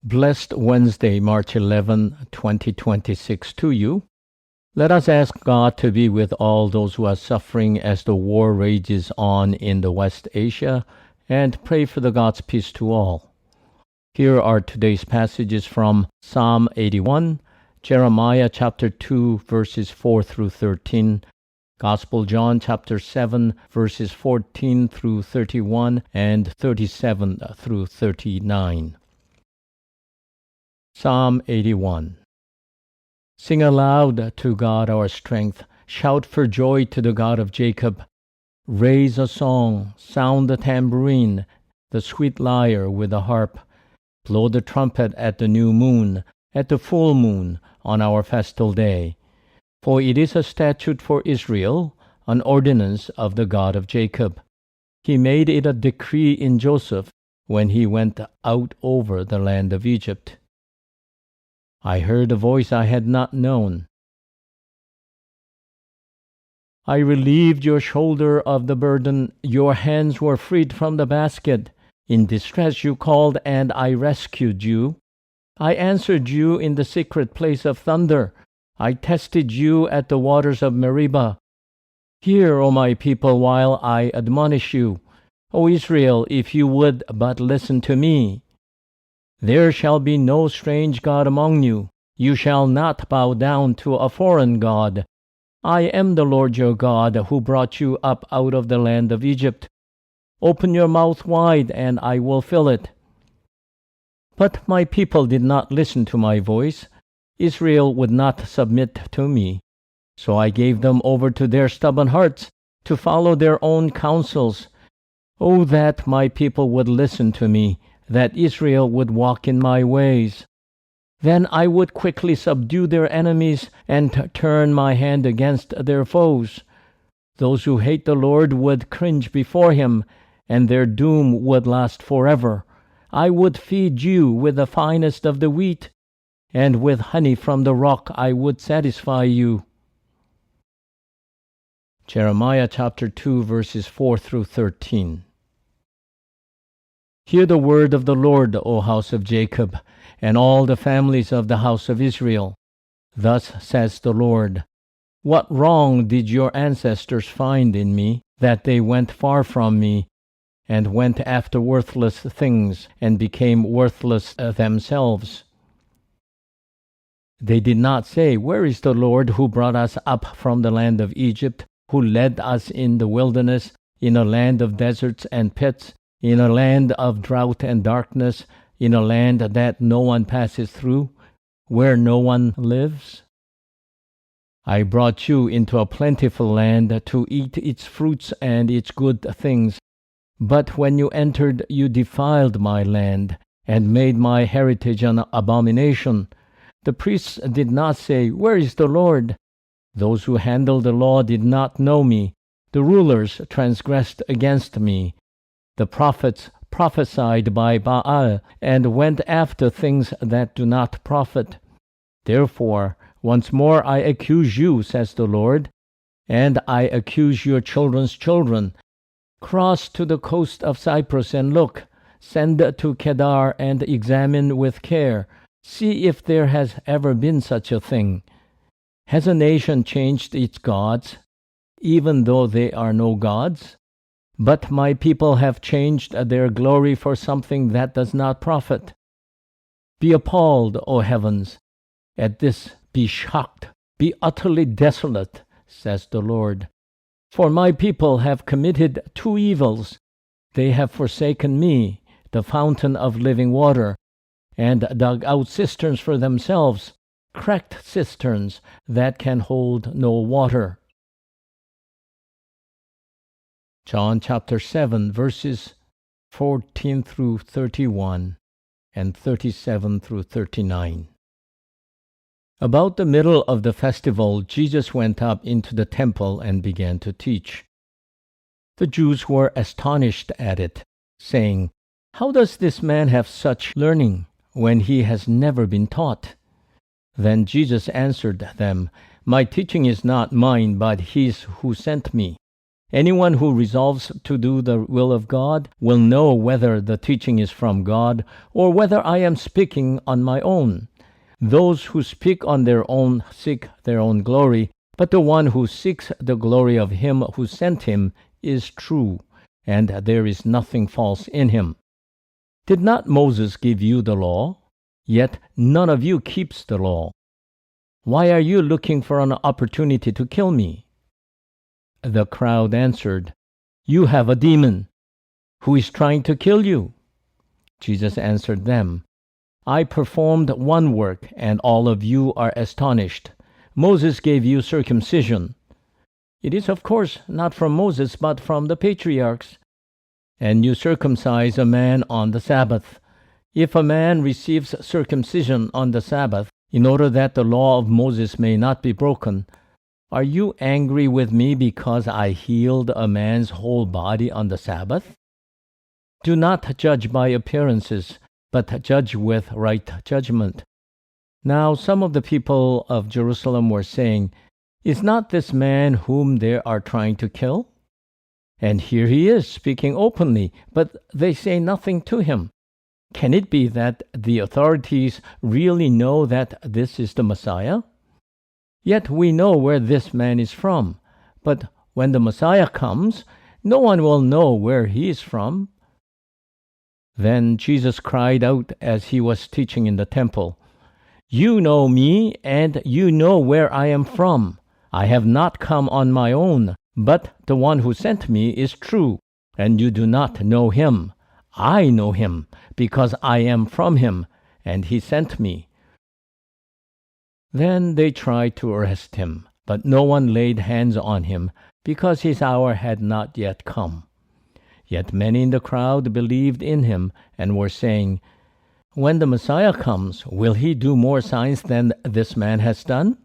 Blessed Wednesday, March 11, 2026 to you. Let us ask God to be with all those who are suffering as the war rages on in the West Asia, and pray for the God's peace to all. Here are today's passages from Psalm 81, Jeremiah chapter 2, verses 4 through 13, Gospel John chapter 7, verses 14 through 31 and 37 through 39. Psalm 81. Sing aloud to God our strength. Shout for joy to the God of Jacob. Raise a song, sound the tambourine, the sweet lyre with the harp. Blow the trumpet at the new moon, at the full moon, on our festal day. For it is a statute for Israel, an ordinance of the God of Jacob. He made it a decree in Joseph when he went out over the land of Egypt. I heard a voice I had not known. I relieved your shoulder of the burden. Your hands were freed from the basket. In distress you called, and I rescued you. I answered you in the secret place of thunder. I tested you at the waters of Meribah. Hear, O my people, while I admonish you. O Israel, if you would but listen to me. There shall be no strange god among you. You shall not bow down to a foreign god. I am the Lord your God, who brought you up out of the land of Egypt. Open your mouth wide, and I will fill it. But my people did not listen to my voice. Israel would not submit to me. So I gave them over to their stubborn hearts, to follow their own counsels. Oh, that my people would listen to me, that Israel would walk in my ways. Then I would quickly subdue their enemies and turn my hand against their foes. Those who hate the Lord would cringe before him, and their doom would last forever. I would feed you with the finest of the wheat, and with honey from the rock I would satisfy you. Jeremiah chapter 2, verses 4 through 13. Hear the word of the Lord, O house of Jacob, and all the families of the house of Israel. Thus says the Lord, what wrong did your ancestors find in me, that they went far from me, and went after worthless things, and became worthless themselves? They did not say, where is the Lord who brought us up from the land of Egypt, who led us in the wilderness, in a land of deserts and pits, in a land of drought and darkness, in a land that no one passes through, where no one lives? I brought you into a plentiful land to eat its fruits and its good things. But when you entered, you defiled my land, and made my heritage an abomination. The priests did not say, where is the Lord? Those who handled the law did not know me. The rulers transgressed against me. The prophets prophesied by Baal, and went after things that do not profit. Therefore, once more I accuse you, says the Lord, and I accuse your children's children. Cross to the coast of Cyprus and look. Send to Kedar and examine with care. See if there has ever been such a thing. Has a nation changed its gods, even though they are no gods? But my people have changed their glory for something that does not profit. Be appalled, O heavens, at this. Be shocked, be utterly desolate, says the Lord. For my people have committed two evils. They have forsaken me, the fountain of living water, and dug out cisterns for themselves, cracked cisterns that can hold no water. John chapter 7, verses 14 through 31 and 37 through 39. About the middle of the festival, Jesus went up into the temple and began to teach. The Jews were astonished at it, saying, how does this man have such learning when he has never been taught? Then Jesus answered them, my teaching is not mine, but his who sent me. Anyone who resolves to do the will of God will know whether the teaching is from God or whether I am speaking on my own. Those who speak on their own seek their own glory, but the one who seeks the glory of him who sent him is true, and there is nothing false in him. Did not Moses give you the law? Yet none of you keeps the law. Why are you looking for an opportunity to kill me? The crowd answered, You have a demon. Who is trying to kill you? Jesus answered them, I performed one work, and all of you are astonished. Moses gave you circumcision. It is, of course, not from Moses, but from the patriarchs. And you circumcise a man on the Sabbath. If a man receives circumcision on the Sabbath, in order that the law of Moses may not be broken, are you angry with me because I healed a man's whole body on the Sabbath? Do not judge by appearances, but judge with right judgment. Now some of the people of Jerusalem were saying, Is not this man whom they are trying to kill? And here he is speaking openly, but they say nothing to him. Can it be that the authorities really know that this is the Messiah? Yet we know where this man is from, but when the Messiah comes, no one will know where he is from. Then Jesus cried out as he was teaching in the temple, You know me, and you know where I am from. I have not come on my own, but the one who sent me is true, and you do not know him. I know him, because I am from him, and he sent me. Then they tried to arrest him, but no one laid hands on him, because his hour had not yet come. Yet many in the crowd believed in him, and were saying, When the Messiah comes, will he do more signs than this man has done?